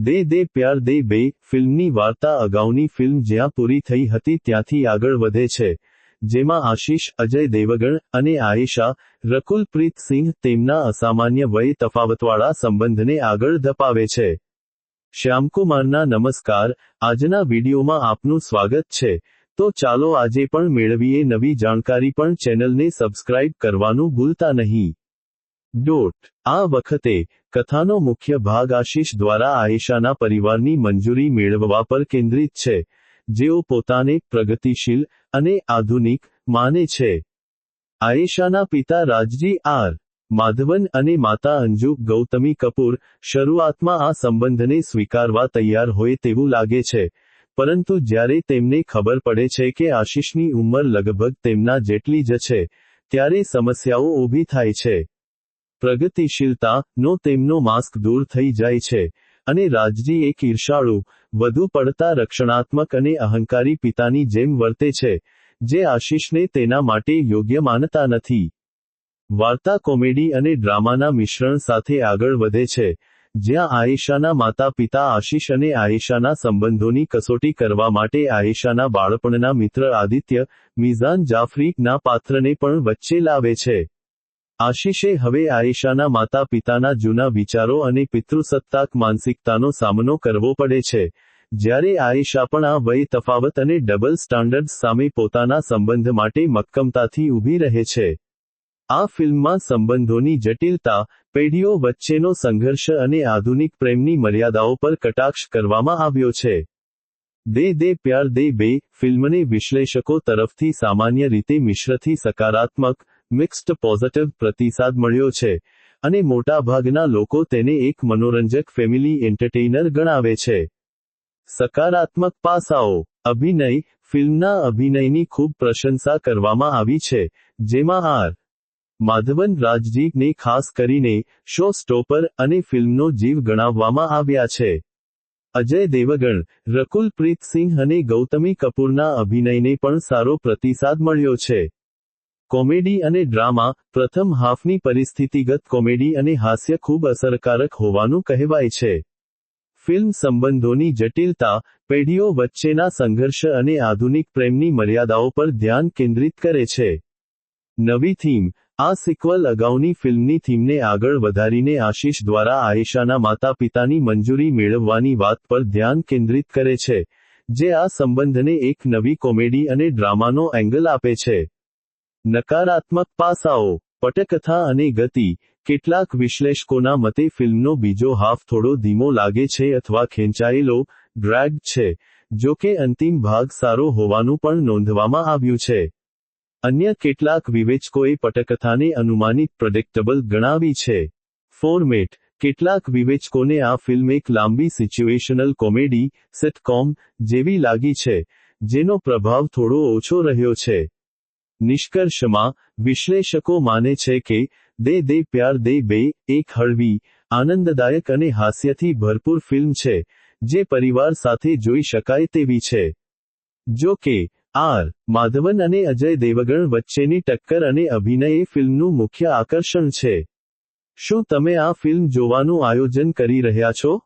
દે દે પ્યાર દે બે ફિલ્મની વાર્તા અગાઉની ફિલ્મ જ્યાં પૂરી થઈ હતી ત્યાંથી આગળ વધે છે, જેમાં આશિષ, અજય દેવગણ અને આયેશા, રકુલ પ્રીત સિંહ તેમના અસામાન્ય વય તફાવતવાળા સંબંધને આગળ ધપાવે છે. શ્યામકુમારના નમસ્કાર. આજના વિડીયોમાં આપનું સ્વાગત છે. તો ચાલો આજે પણ મેળવીએ નવી જાણકારી, પણ ચેનલને સબસ્ક્રાઇબ કરવાનું ભૂલતા નહીં. આ વખતે કથાનો મુખ્ય ભાગ આશિષ દ્વારા આયેશાના પરિવારની મંજૂરી મેળવવા પર કેન્દ્રિત છે, જેઓ પોતાને પ્રગતિશીલ અને આધુનિક માને છે. આયેશાના પિતા રાજજી આર. માધવન અને માતા અંજુ ગૌતમી કપૂર શરૂઆતમાં આ સંબંધને સ્વીકારવા તૈયાર હોય તેવું લાગે છે, પરંતુ જ્યારે તેમને ખબર પડે છે કે આશિષની ઉંમર લગભગ તેમના જેટલી જ છે, ત્યારે સમસ્યાઓ ઊભી થાય છે. પ્રગતિશીલતા નો તેમનો માસ્ક દૂર થઈ જાય છે, અને રાજજી એક ઈર્ષાળુ, વધુ પડતા રક્ષણાત્મક અને અહંકારી પિતાની જેમ વર્તે છે, જે આશિષને તેના માટે યોગ્ય માનતા નથી. વાર્તા કોમેડી અને ડ્રામાના મિશ્રણ સાથે આગળ વધે છે, જ્યાં આયેશાના માતા પિતા આશિષ અને આયેશાના સંબંધોની કસોટી કરવા માટે આયેશાના બાળપણના મિત્ર આદિત્ય, મિઝાન જાફરી ના પાત્રને પણ વચ્ચે લાવે છે. આશિષે હવે આયેશાના માતા પિતાના જૂના વિચારો અને પિતૃસત્તાક માનસિકતાનો સામનો કરવો પડે છે, જ્યારે આયેશા પણ આ વય તફાવત અને ડબલ સ્ટાન્ડર્ડ્સ સામે પોતાના સંબંધ માટે મક્કમતાથી ઊભી રહે છે. આ ફિલ્મમાં સંબંધોની જટિલતા, પેઢીઓ વચ્ચેનો સંઘર્ષ અને આધુનિક પ્રેમની મર્યાદાઓ પર કટાક્ષ કરવામાં આવ્યો છે. દે દે પ્યાર દે બે ફિલ્મને વિશ્લેષકો તરફથી સામાન્ય રીતે મિશ્રથી સકારાત્મક, મિક્સ્ડ પોઝિટિવ પ્રતિસાદ મળ્યો છે, અને મોટાભાગના લોકો તેને એક મનોરંજક ફેમિલી એન્ટરટેઇનર ગણાવે છે. સકારાત્મક પાસાઓ. અભિનય. ફિલ્મના અભિનયની ખૂબ પ્રશંસા કરવામાં આવી છે, જેમાં આર. માધવન, રાજજી ને ખાસ કરીને શો સ્ટોપર અને ફિલ્મનો જીવ ગણાવવામાં આવ્યા છે. અજય દેવગણ, રકુલ પ્રીત સિંહ અને ગૌતમી કપૂરના અભિનયને પણ સારો પ્રતિસાદ મળ્યો છે. કોમેડી અને ડ્રામા. પ્રથમ હાફની પરિસ્થિતિગત કોમેડી અને હાસ્ય ખૂબ અસરકારક હોવાનું કહેવાય છે. ફિલ્મ સંબંધોની જટિલતા, પેઢીઓ વચ્ચેના સંઘર્ષ અને આધુનિક પ્રેમની મર્યાદાઓ પર ધ્યાન કેન્દ્રિત કરે છે. નવી થીમ. આ સિક્વલ અગાઉની ફિલ્મની થીમને આગળ વધારીને આશિષ દ્વારા આયેશાના માતા પિતાની મંજૂરી મેળવવાની વાત પર ધ્યાન કેન્દ્રિત કરે છે, જે આ સંબંધને એક નવી કોમેડી અને ડ્રામાનો એંગલ આપે છે. નકારાત્મક પાસાઓ. પટકથા અને ગતિ. કેટલાક વિશ્લેષકોના મતે ફિલ્મનો બીજો હાફ થોડો ધીમો લાગે છે અથવા ખેંચાયેલો, ડ્રેગ્ડ છે, જો કે અંતિમ ભાગ સારો હોવાનું પણ નોંધવામાં આવ્યું છે. અન્ય કેટલાક વિવેચકોએ પટકથાને અનુમાનિત પ્રેડિક્ટેબલ ગણાવી છે. ફોર્મેટ. કેટલાક વિવેચકોને આ ફિલ્મ એક લાંબી સિચ્યુએશનલ કોમેડી, સિટકોમ જેવી લાગી છે, જેનો પ્રભાવ થોડો ઓછો રહ્યો છે. નિષ્કર્ષમાં, વિશ્લેષકો માને છે કે દે દે પ્યાર દે બે એક હળવી, આનંદદાયક અને હાસ્યથી ભરપૂર ફિલ્મ છે, જે પરિવાર સાથે જોઈ શકાય તેવી છે. જો કે, આર. માધવન અને અજય દેવગણ વચ્ચેની ટક્કર અને અભિનય એ ફિલ્મનું મુખ્ય આકર્ષણ છે. શું તમે આ ફિલ્મ જોવાનું આયોજન કરી રહ્યા છો?